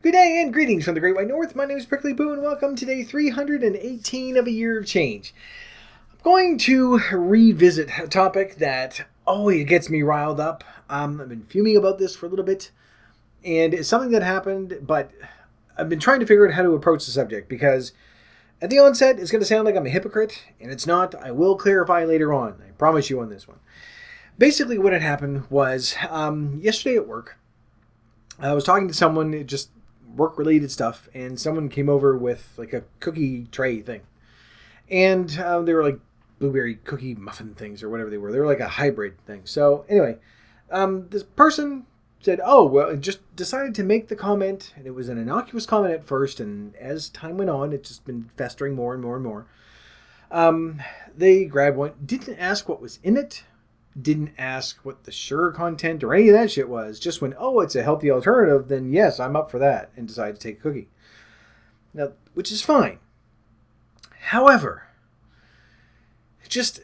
Good day and greetings from the Great White North. My name is Prickly Boo and welcome to day 318 of a year of change. I'm going to revisit a topic that always gets me riled up. I've been fuming about this for a little bit and it's something that happened, but I've been trying to figure out how to approach the subject because at the onset it's going to sound like I'm a hypocrite and it's not. I will clarify later on. I promise you on this one. Basically what had happened was yesterday at work, I was talking to someone, just work-related stuff, and someone came over with like a cookie tray thing. And they were like blueberry cookie muffin things or whatever they were. They were like a hybrid thing. So anyway, this person said, oh, well, it just decided to make the comment, and it was an innocuous comment at first, and as time went on, it's just been festering more and more and more. They grabbed one, didn't ask what was in it, didn't ask what the sugar content or any of that shit was. Just when, oh, it's a healthy alternative, then yes, I'm up for that, and decided to take a cookie. Now, which is fine. However, just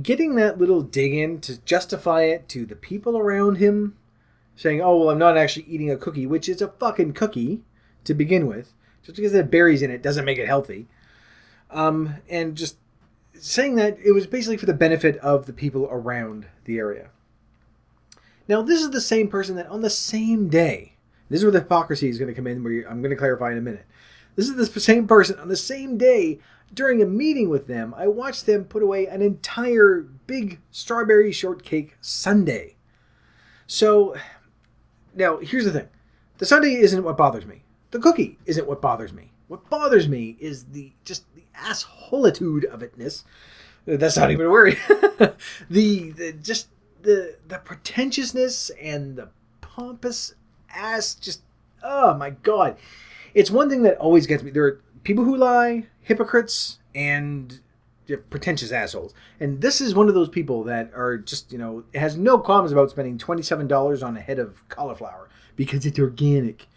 getting that little dig in to justify it to the people around him, saying, oh, well, I'm not actually eating a cookie, which is a fucking cookie to begin with. Just because it had berries in it doesn't make it healthy. And just saying that it was basically for the benefit of the people around the area. Now, this is the same person that on the same day, this is where the hypocrisy is going to come in, where I'm going to clarify in a minute. This is the same person on the same day, during a meeting with them, I watched them put away an entire big strawberry shortcake sundae. So, now, here's the thing. The sundae isn't what bothers me. The cookie isn't what bothers me. What bothers me is the assholitude of itness. That's not even a word. the pretentiousness and the pompous ass. Just, oh my god! It's one thing that always gets me. There are people who lie, hypocrites, and pretentious assholes. And this is one of those people that are just, has no qualms about spending $27 on a head of cauliflower because it's organic.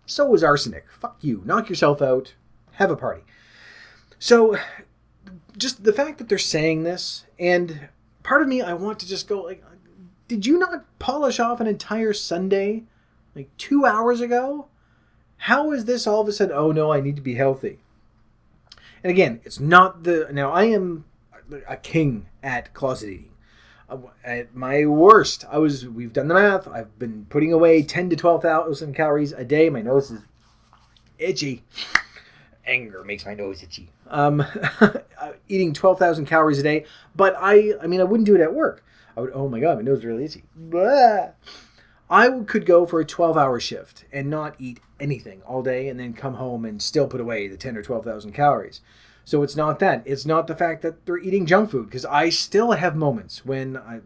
So is arsenic. Fuck you. Knock yourself out. Have a party. So, just the fact that they're saying this, and part of me, I want to just go, like, did you not polish off an entire sundae, like, 2 hours ago? How is this all of a sudden, oh no, I need to be healthy? And again, it's not now I am a king at closet eating. At my worst, we've done the math, I've been putting away 10 to 12,000 calories a day. My nose is itchy. Anger makes my nose itchy. Eating 12,000 calories a day, but I wouldn't do it at work. Oh my god, my nose is really itchy. Blah. I could go for a 12-hour shift and not eat anything all day and then come home and still put away the 10 or 12,000 calories. So it's not that. It's not the fact that they're eating junk food, because I still have moments when a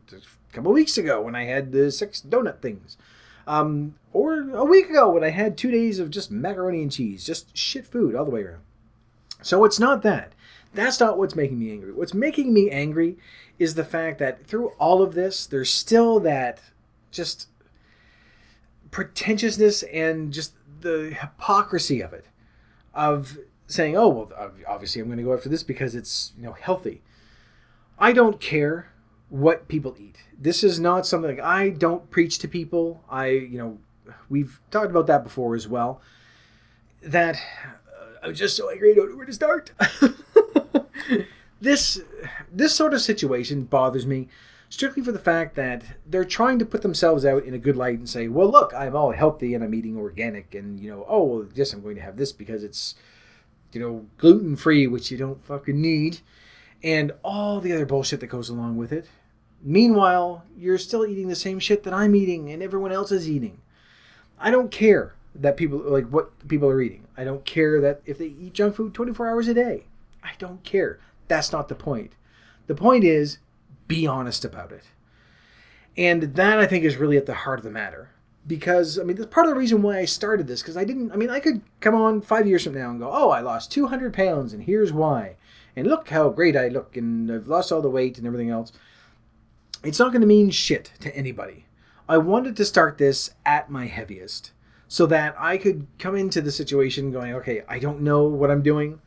couple of weeks ago when I had the 6 donut things. Or a week ago when I had 2 days of just macaroni and cheese, just shit food all the way around. So it's not that. That's not what's making me angry. What's making me angry is the fact that through all of this, there's still that just pretentiousness and just the hypocrisy of it, of saying, oh, well, obviously I'm going to go after this because it's, healthy. I don't care what people eat. This is not something, I don't preach to people. We've talked about that before as well, that I'm just so angry I don't know where to start. This sort of situation bothers me strictly for the fact that they're trying to put themselves out in a good light and say, well, look, I'm all healthy and I'm eating organic, and, oh, well, yes, I'm going to have this because it's, gluten-free, which you don't fucking need, and all the other bullshit that goes along with it. Meanwhile, you're still eating the same shit that I'm eating and everyone else is eating. I don't care that people, like, what people are eating. I don't care that if they eat junk food 24 hours a day. I don't care. That's not the point. The point is, be honest about it. And that, I think, is really at the heart of the matter. Because, that's part of the reason why I started this. Because I could come on 5 years from now and go, oh, I lost 200 pounds and here's why. And look how great I look and I've lost all the weight and everything else. It's not going to mean shit to anybody. I wanted to start this at my heaviest so that I could come into the situation going, okay, I don't know what I'm doing.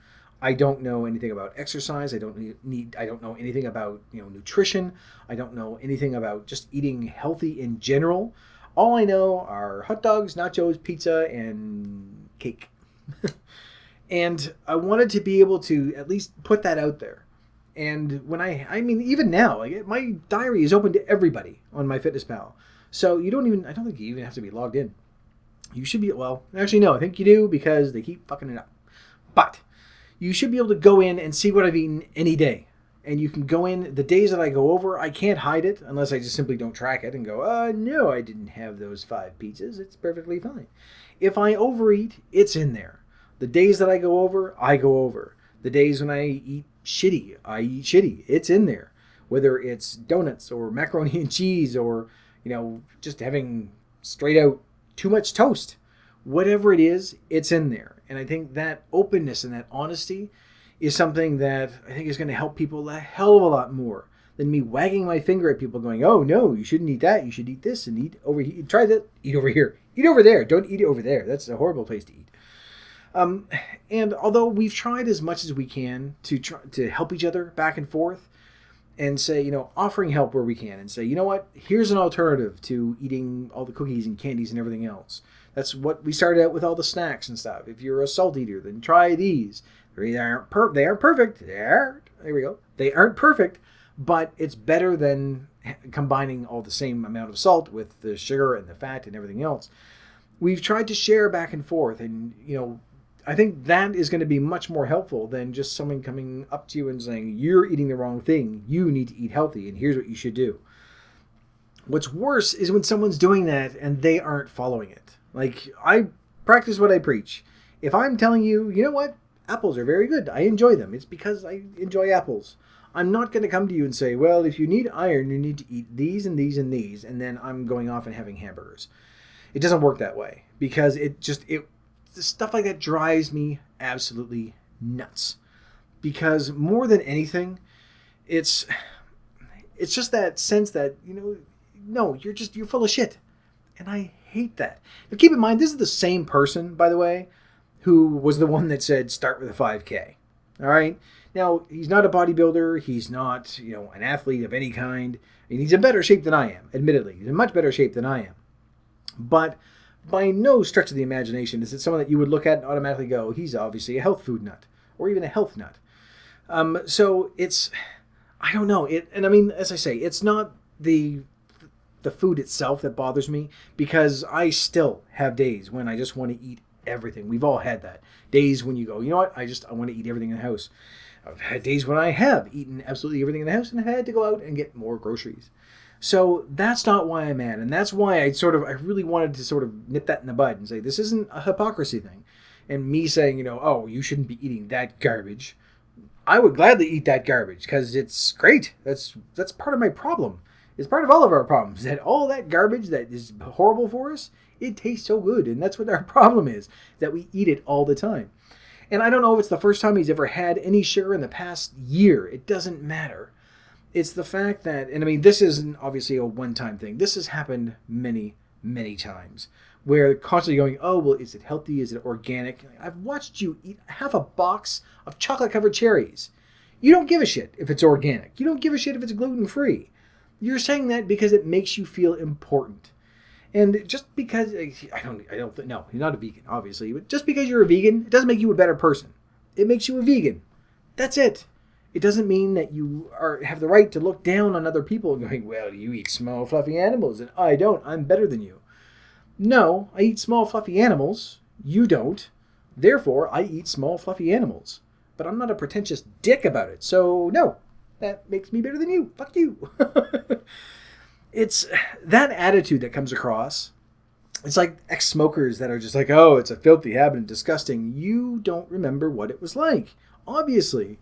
I don't know anything about exercise. I don't know anything about, nutrition. I don't know anything about just eating healthy in general. All I know are hot dogs, nachos, pizza, and cake. And I wanted to be able to at least put that out there. And when I mean, even now, like, my diary is open to everybody on MyFitnessPal. So I don't think you even have to be logged in. You should be, well, actually, no, I think you do because they keep fucking it up. But you should be able to go in and see what I've eaten any day. And you can go in, the days that I go over, I can't hide it unless I just simply don't track it and go, no, I didn't have those 5 pizzas. It's perfectly fine. If I overeat, it's in there. The days that I go over, I go over. The days when I eat shitty, I eat shitty. It's in there. Whether it's donuts or macaroni and cheese or, just having straight out too much toast. Whatever it is, it's in there. And I think that openness and that honesty is something that I think is going to help people a hell of a lot more than me wagging my finger at people going, oh, no, you shouldn't eat that. You should eat this and eat over here. Try that. Eat over here. Eat over there. Don't eat over there. That's a horrible place to eat. And although we've tried as much as we can to help each other back and forth and say, offering help where we can and say, you know what, here's an alternative to eating all the cookies and candies and everything else. That's what we started out with, all the snacks and stuff. If you're a salt eater, then try these. They aren't perfect. There we go. They aren't perfect, but it's better than combining all the same amount of salt with the sugar and the fat and everything else. We've tried to share back and forth, and, I think that is going to be much more helpful than just someone coming up to you and saying, you're eating the wrong thing. You need to eat healthy, and here's what you should do. What's worse is when someone's doing that and they aren't following it. Like, I practice what I preach. If I'm telling you, you know what? Apples are very good. I enjoy them. It's because I enjoy apples. I'm not going to come to you and say, well, if you need iron, you need to eat these and these and these, and then I'm going off and having hamburgers. It doesn't work that way because stuff like that drives me absolutely nuts. Because more than anything, it's just that sense that, no, you're full of shit. And I hate that. Now keep in mind, this is the same person, by the way, who was the one that said start with a 5K. All right? Now, he's not a bodybuilder. He's not, an athlete of any kind. I mean, he's in better shape than I am, admittedly. He's in much better shape than I am. But by no stretch of the imagination is it someone that you would look at and automatically go, he's obviously a health food nut or even a health nut. So it's, I don't know. And I mean, as I say, it's not the food itself that bothers me because I still have days when I just want to eat everything. We've all had that. Days when you go, you know what? I want to eat everything in the house. I've had days when I have eaten absolutely everything in the house and I've had to go out and get more groceries. So that's not why I'm at. And that's why I really wanted to sort of nip that in the bud and say, this isn't a hypocrisy thing. And me saying, oh, you shouldn't be eating that garbage. I would gladly eat that garbage because it's great. That's part of my problem. It's part of all of our problems. That all that garbage that is horrible for us, it tastes so good. And that's what our problem is, that we eat it all the time. And I don't know if it's the first time he's ever had any sugar in the past year. It doesn't matter. It's the fact that, and I mean, this isn't obviously a one-time thing. This has happened many, many times where they're constantly going, oh, well, is it healthy? Is it organic? I've watched you eat half a box of chocolate-covered cherries. You don't give a shit if it's organic. You don't give a shit if it's gluten-free. You're saying that because it makes you feel important. And just because, no, you're not a vegan, obviously, but just because you're a vegan, it doesn't make you a better person. It makes you a vegan. That's it. It doesn't mean that you have the right to look down on other people going, well, you eat small, fluffy animals, and I don't. I'm better than you. No, I eat small, fluffy animals. You don't. Therefore, I eat small, fluffy animals. But I'm not a pretentious dick about it. So, no, that makes me better than you. Fuck you. It's that attitude that comes across. It's like ex-smokers that are just like, oh, it's a filthy habit and disgusting. You don't remember what it was like, obviously.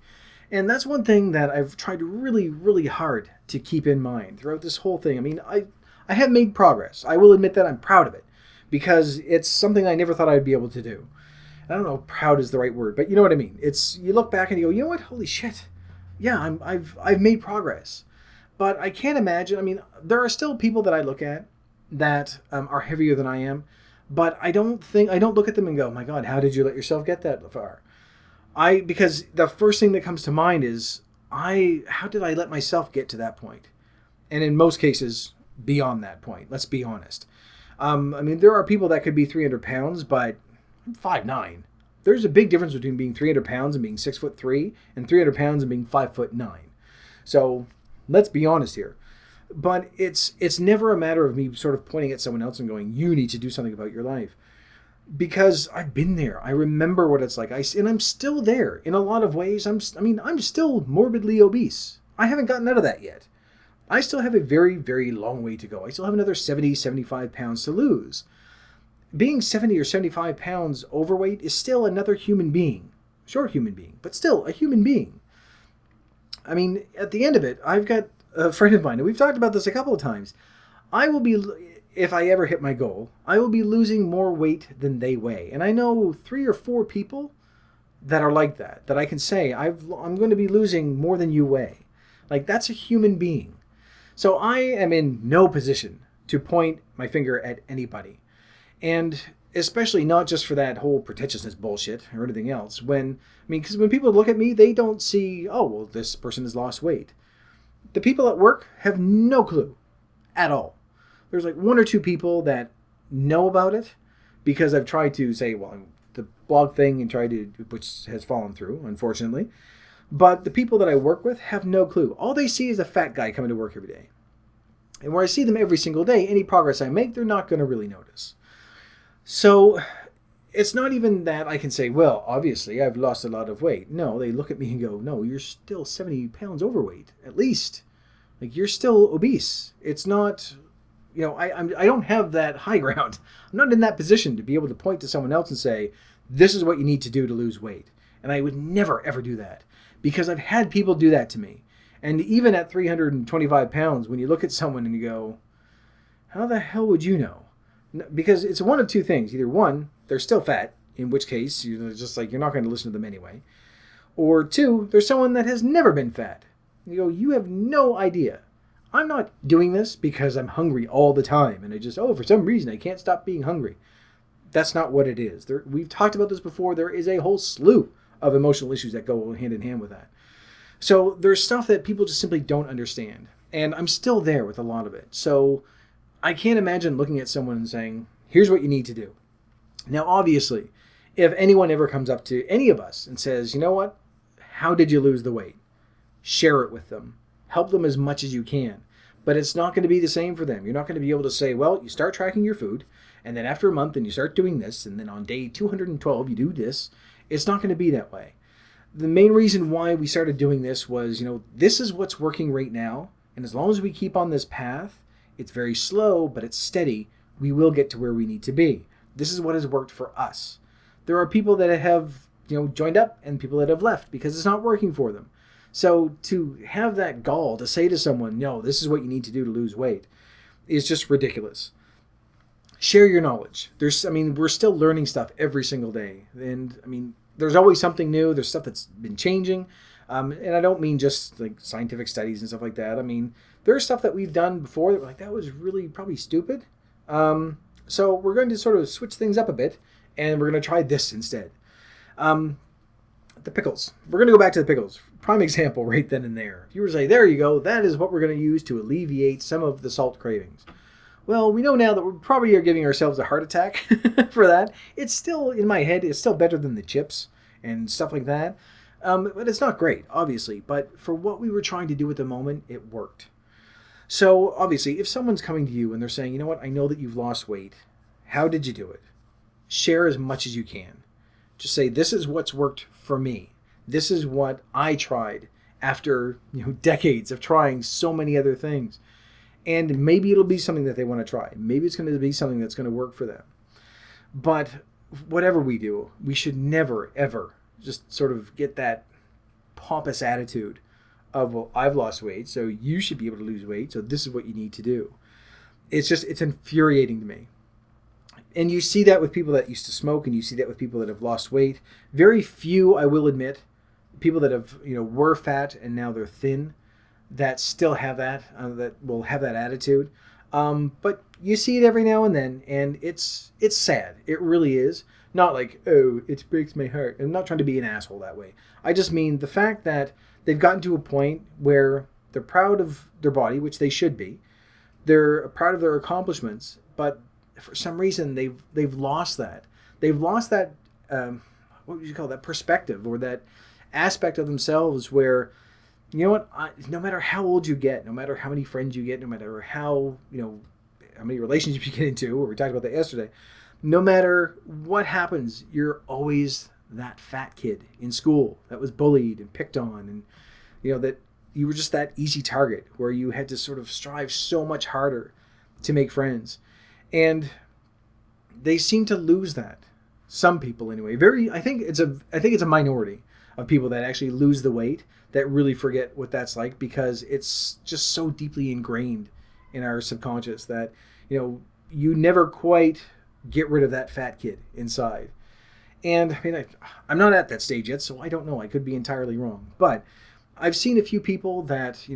And that's one thing that I've tried really, really hard to keep in mind throughout this whole thing. I mean, I have made progress. I will admit that I'm proud of it because it's something I never thought I'd be able to do. I don't know if proud is the right word, but you know what I mean. It's, you look back and you go, you know what? Holy shit. Yeah, I've made progress. But I can't imagine. I mean, there are still people that I look at that are heavier than I am, but I don't look at them and go, my God, how did you let yourself get that far? Because the first thing that comes to mind is, how did I let myself get to that point? And in most cases, beyond that point, let's be honest. I mean, there are people that could be 300 pounds, but I'm 5'9". There's a big difference between being 300 pounds and being 6'3", and 300 pounds and being 5'9". So let's be honest here. But it's never a matter of me sort of pointing at someone else and going, you need to do something about your life. Because I've been there. I remember what it's like. And I'm still there. In a lot of ways, I'm still morbidly obese. I haven't gotten out of that yet. I still have a very, very long way to go. I still have another 70, 75 pounds to lose. Being 70 or 75 pounds overweight is still another human being. Short human being, but still a human being. I mean, at the end of it, I've got a friend of mine, and we've talked about this a couple of times. I will be, if I ever hit my goal, I will be losing more weight than they weigh. And I know 3 or 4 people that are like that I can say, I'm going to be losing more than you weigh. Like, that's a human being. So I am in no position to point my finger at anybody. And especially not just for that whole pretentiousness bullshit or anything else. Because when people look at me, they don't see, oh, well, this person has lost weight. The people at work have no clue at all. There's like 1 or 2 people that know about it because I've tried to say, well, the blog thing which has fallen through, unfortunately. But the people that I work with have no clue. All they see is a fat guy coming to work every day. And where I see them every single day, any progress I make, they're not going to really notice. So it's not even that I can say, well, obviously I've lost a lot of weight. No, they look at me and go, no, you're still 70 pounds overweight, at least. Like, you're still obese. It's not, I don't have that high ground. I'm not in that position to be able to point to someone else and say, this is what you need to do to lose weight. And I would never, ever do that because I've had people do that to me. And even at 325 pounds, when you look at someone and you go, how the hell would you know? Because it's one of 2 things. Either 1, they're still fat, in which case you're not going to listen to them anyway. Or 2, there's someone that has never been fat. You go, you have no idea. I'm not doing this because I'm hungry all the time. And for some reason I can't stop being hungry. That's not what it is. We've talked about this before. There is a whole slew of emotional issues that go hand in hand with that. So there's stuff that people just simply don't understand. And I'm still there with a lot of it. So I can't imagine looking at someone and saying, here's what you need to do. Now, obviously, if anyone ever comes up to any of us and says, you know what? How did you lose the weight? Share it with them. Help them as much as you can. But it's not going to be the same for them. You're not going to be able to say, well, you start tracking your food, and then after a month, then you start doing this, and then on day 212, you do this. It's not going to be that way. The main reason why we started doing this was, this is what's working right now. And as long as we keep on this path, it's very slow, but it's steady. We will get to where we need to be. This is what has worked for us. There are people that have, joined up and people that have left because it's not working for them. So to have that gall to say to someone, no, this is what you need to do to lose weight is just ridiculous. Share your knowledge. We're still learning stuff every single day. And there's always something new. There's stuff that's been changing. And I don't mean just like scientific studies and stuff like that. There's stuff that we've done before that we're like, that was really probably stupid. So we're going to sort of switch things up a bit, and we're going to try this instead. The pickles. We're going to go back to the pickles. Prime example right then and there. If you were to say, there you go, that is what we're going to use to alleviate some of the salt cravings. Well, we know now that we probably are giving ourselves a heart attack for that. It's still, in my head, it's still better than the chips and stuff like that. But it's not great, obviously. But for what we were trying to do at the moment, it worked. So, obviously, if someone's coming to you and they're saying, you know what, I know that you've lost weight. How did you do it? Share as much as you can. Just say, this is what's worked for me. This is what I tried after decades of trying so many other things. And maybe it'll be something that they want to try. Maybe it's going to be something that's going to work for them. But whatever we do, we should never, ever just sort of get that pompous attitude of, well, I've lost weight, so you should be able to lose weight, so this is what you need to do. It's infuriating to me. And you see that with people that used to smoke, and you see that with people that have lost weight. Very few, I will admit, people that have, were fat and now they're thin, that still have that will have that attitude. But you see it every now and then, and it's sad. It really is. Not like, oh, it breaks my heart. I'm not trying to be an asshole that way. I just mean the fact that they've gotten to a point where they're proud of their body, which they should be. They're proud of their accomplishments, but for some reason they've lost that. They've lost that what would you call that perspective, or that aspect of themselves where, you know what, no matter how old you get, no matter how many friends you get, no matter how, how many relationships you get into, or we talked about that yesterday, no matter what happens, you're always that fat kid in school that was bullied and picked on, and that you were just that easy target where you had to sort of strive so much harder to make friends. And they seem to lose that. Some people anyway. I think it's a minority of people that actually lose the weight, that really forget what that's like, because it's just so deeply ingrained in our subconscious that you never quite get rid of that fat kid inside. And I mean, I'm not at that stage yet, so I don't know. I could be entirely wrong. But I've seen a few people that,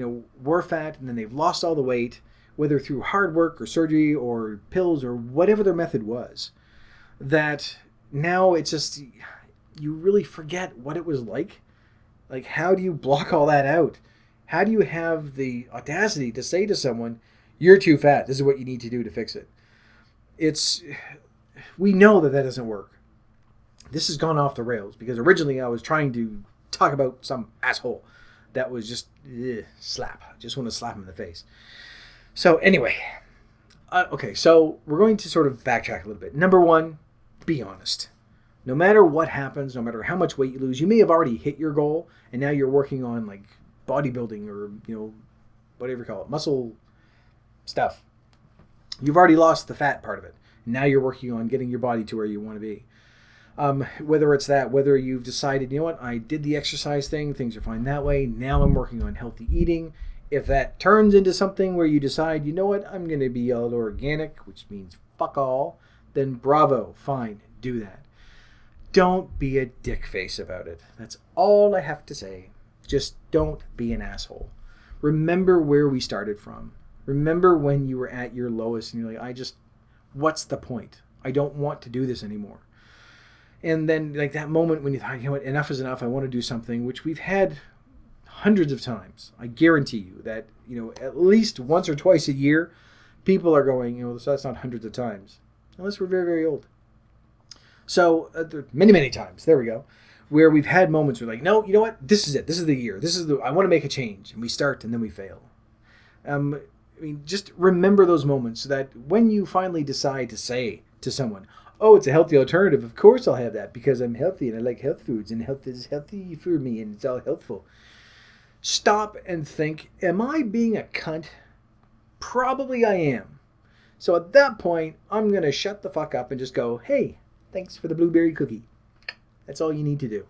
were fat and then they've lost all the weight, whether through hard work or surgery or pills or whatever their method was, that now it's just, you really forget what it was like. Like, how do you block all that out? How do you have the audacity to say to someone, you're too fat, this is what you need to do to fix it? We know that doesn't work. This has gone off the rails because originally I was trying to talk about some asshole that was just slap. I just want to slap him in the face. So anyway, okay, so we're going to sort of backtrack a little bit. Number one, be honest. No matter what happens, no matter how much weight you lose, you may have already hit your goal, and now you're working on like bodybuilding or whatever you call it, muscle stuff. You've already lost the fat part of it. Now you're working on getting your body to where you want to be. Whether it's that, whether you've decided, I did the exercise thing, things are fine that way. Now I'm working on healthy eating. If that turns into something where you decide, I'm going to be all organic, which means fuck all, then bravo, fine, do that. Don't be a dick face about it. That's all I have to say. Just don't be an asshole. Remember where we started from. Remember when you were at your lowest and you're like, what's the point? I don't want to do this anymore. And then like that moment when you thought, what, enough is enough, I want to do something, which we've had hundreds of times. I guarantee you that, at least once or twice a year, people are going, so that's not hundreds of times, unless we're very, very old. So many, many times, there we go, where we've had moments where like, no, you know what, this is it. This is the year. I want to make a change. And we start and then we fail. Just remember those moments so that when you finally decide to say to someone, oh, it's a healthy alternative, of course I'll have that because I'm healthy and I like health foods and health is healthy for me and it's all healthful. Stop and think, am I being a cunt? Probably I am. So at that point, I'm going to shut the fuck up and just go, hey, thanks for the blueberry cookie. That's all you need to do.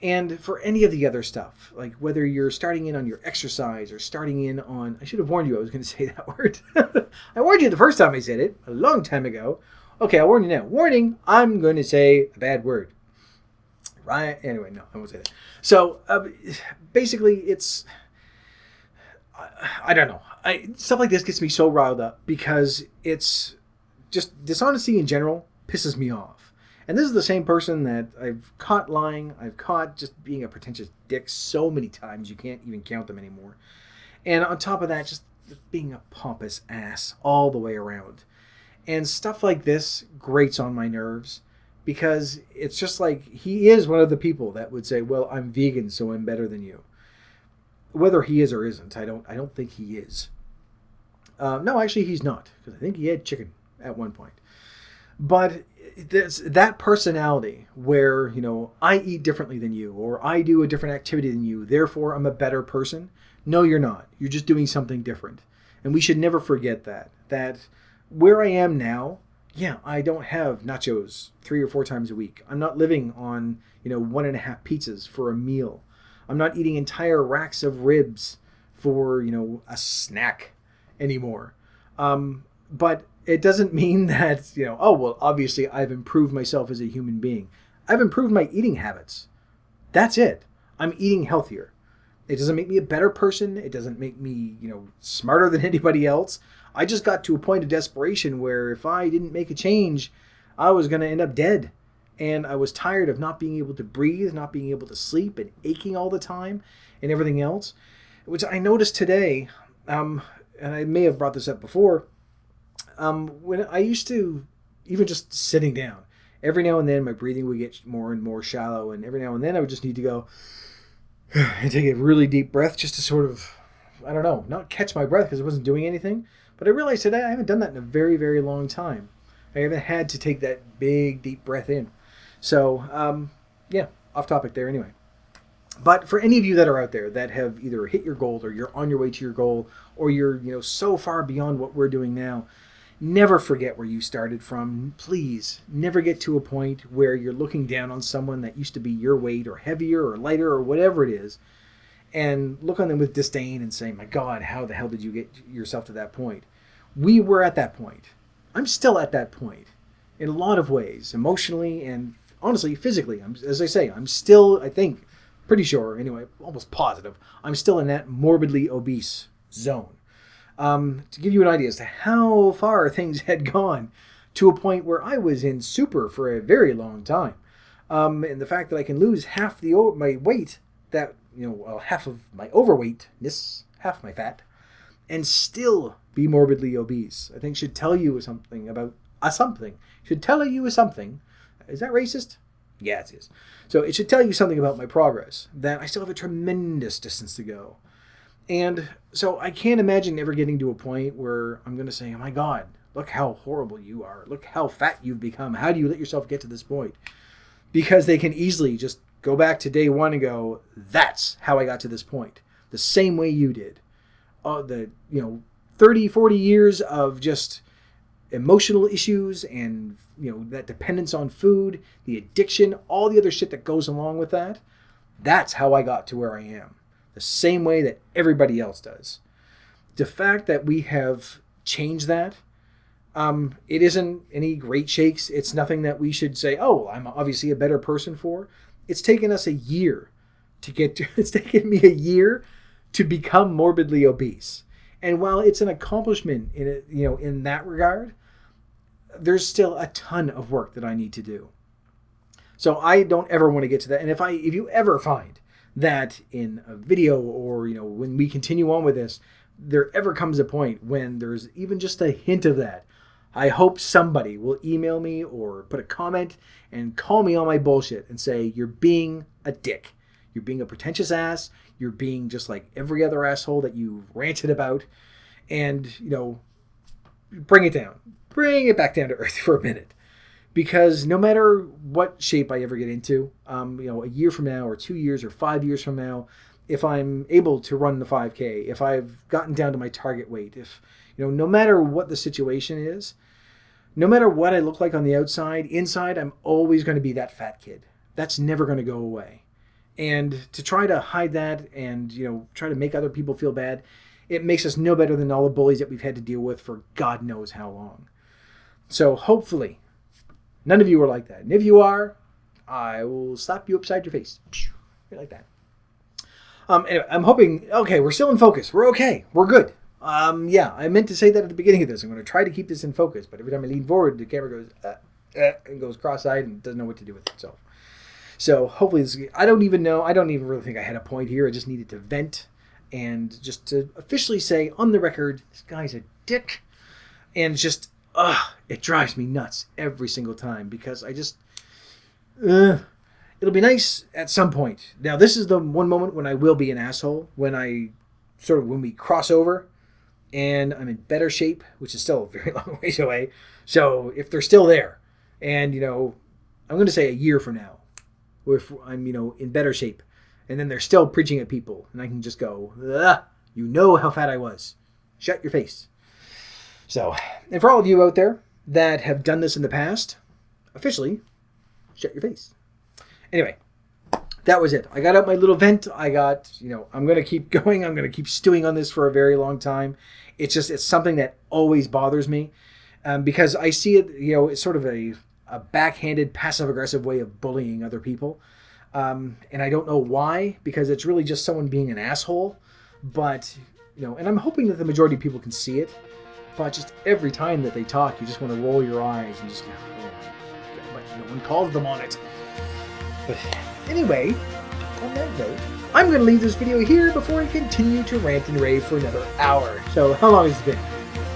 And for any of the other stuff, like whether you're starting in on your exercise or starting in on, I should have warned you I was going to say that word. I warned you the first time I said it, a long time ago. Okay, I'll warn you now. Warning, I'm going to say a bad word. Right? Anyway, no, I won't say that. So, basically, it's, I don't know. Stuff like this gets me so riled up because it's just, dishonesty in general pisses me off. And this is the same person that I've caught lying. I've caught just being a pretentious dick so many times you can't even count them anymore. And on top of that, just being a pompous ass all the way around. And stuff like this grates on my nerves because it's just like he is one of the people that would say, well, I'm vegan, so I'm better than you. Whether he is or isn't, I don't think he is. No, actually, he's not, because I think he had chicken at one point. But there's that personality where, I eat differently than you, or I do a different activity than you, therefore I'm a better person. No, you're not. You're just doing something different. And we should never forget that where I am now, yeah, I don't have nachos 3 or 4 times a week. I'm not living on, 1.5 pizzas for a meal. I'm not eating entire racks of ribs for, a snack anymore. But it doesn't mean that, obviously I've improved myself as a human being. I've improved my eating habits. That's it. I'm eating healthier. It doesn't make me a better person. It doesn't make me, smarter than anybody else. I just got to a point of desperation where if I didn't make a change, I was going to end up dead. And I was tired of not being able to breathe, not being able to sleep, and aching all the time, and everything else. Which I noticed today, and I may have brought this up before, When I used to, even just sitting down, every now and then my breathing would get more and more shallow, and every now and then I would just need to go and take a really deep breath just to sort of, I don't know, not catch my breath because it wasn't doing anything. But I realized that I haven't done that in a very, very long time. I haven't had to take that big, deep breath in. So, yeah, off topic there anyway. But for any of you that are out there that have either hit your goal or you're on your way to your goal or you're, so far beyond what we're doing now, never forget where you started from. Please never get to a point where you're looking down on someone that used to be your weight or heavier or lighter or whatever it is and look on them with disdain and say, my God, how the hell did you get yourself to that point? We were at that point. I'm still at that point in a lot of ways, emotionally and honestly, physically. As I say, I'm still, I think, pretty sure, anyway, almost positive, I'm still in that morbidly obese zone. To give you an idea as to how far things had gone to a point where I was in super for a very long time. And the fact that I can lose half my weight, that, half of my overweightness, half my fat, and still be morbidly obese, I think should tell you something about something. Should tell you something. Is that racist? Yeah, it is. So it should tell you something about my progress, that I still have a tremendous distance to go. And so I can't imagine ever getting to a point where I'm going to say, oh my God, look how horrible you are. Look how fat you've become. How do you let yourself get to this point? Because they can easily just go back to day one and go, that's how I got to this point. The same way you did. 30, 40 years of just emotional issues and, that dependence on food, the addiction, all the other shit that goes along with that. That's how I got to where I am. The same way that everybody else does. The fact that we have changed that, it isn't any great shakes. It's nothing that we should say, oh, I'm obviously a better person for. It's taken us a year to get to, it's taken me a year to become morbidly obese. And while it's an accomplishment in that regard, there's still a ton of work that I need to do. So I don't ever want to get to that. And if you ever find that in a video or, when we continue on with this, there ever comes a point when there's even just a hint of that, I hope somebody will email me or put a comment and call me on my bullshit and say, you're being a dick. You're being a pretentious ass. You're being just like every other asshole that you ranted about. And, bring it down. Bring it back down to earth for a minute. Because no matter what shape I ever get into, a year from now or 2 years or 5 years from now, if I'm able to run the 5K, if I've gotten down to my target weight, if, no matter what the situation is, no matter what I look like on the outside, inside, I'm always going to be that fat kid. That's never going to go away. And to try to hide that and, try to make other people feel bad, it makes us no better than all the bullies that we've had to deal with for God knows how long. So hopefully, none of you are like that. And if you are, I will slap you upside your face. Like that. Anyway, I'm hoping, okay, we're still in focus. We're okay. We're good. Yeah, I meant to say that at the beginning of this. I'm going to try to keep this in focus. But every time I lean forward, the camera goes, and goes cross-eyed and doesn't know what to do with it. So hopefully I don't even really think I had a point here. I just needed to vent and just to officially say on the record, this guy's a dick. And just, it drives me nuts every single time because I just, it'll be nice at some point. Now, this is the one moment when I will be an asshole, when we cross over and I'm in better shape, which is still a very long ways away. So if they're still there and, I'm going to say a year from now, if I'm, in better shape and then they're still preaching at people and I can just go, how fat I was. Shut your face. So, and for all of you out there that have done this in the past, officially, shut your face. Anyway, that was it. I got out my little vent. I'm going to keep going. I'm going to keep stewing on this for a very long time. It's something that always bothers me because I see it, it's sort of a backhanded, passive-aggressive way of bullying other people. And I don't know why, because it's really just someone being an asshole. But, and I'm hoping that the majority of people can see it. But just every time that they talk, you just want to roll your eyes and just go, but no one calls them on it. But anyway, on that note, I'm going to leave this video here before I continue to rant and rave for another hour. So how long has it been?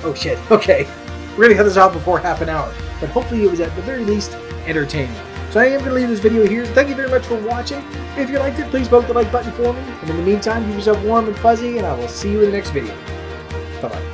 Oh shit, okay. We're going to cut this off before half an hour, but hopefully it was at the very least entertaining. So I am going to leave this video here. Thank you very much for watching. If you liked it, please poke the like button for me. And in the meantime, keep yourself warm and fuzzy, and I will see you in the next video. Bye-bye.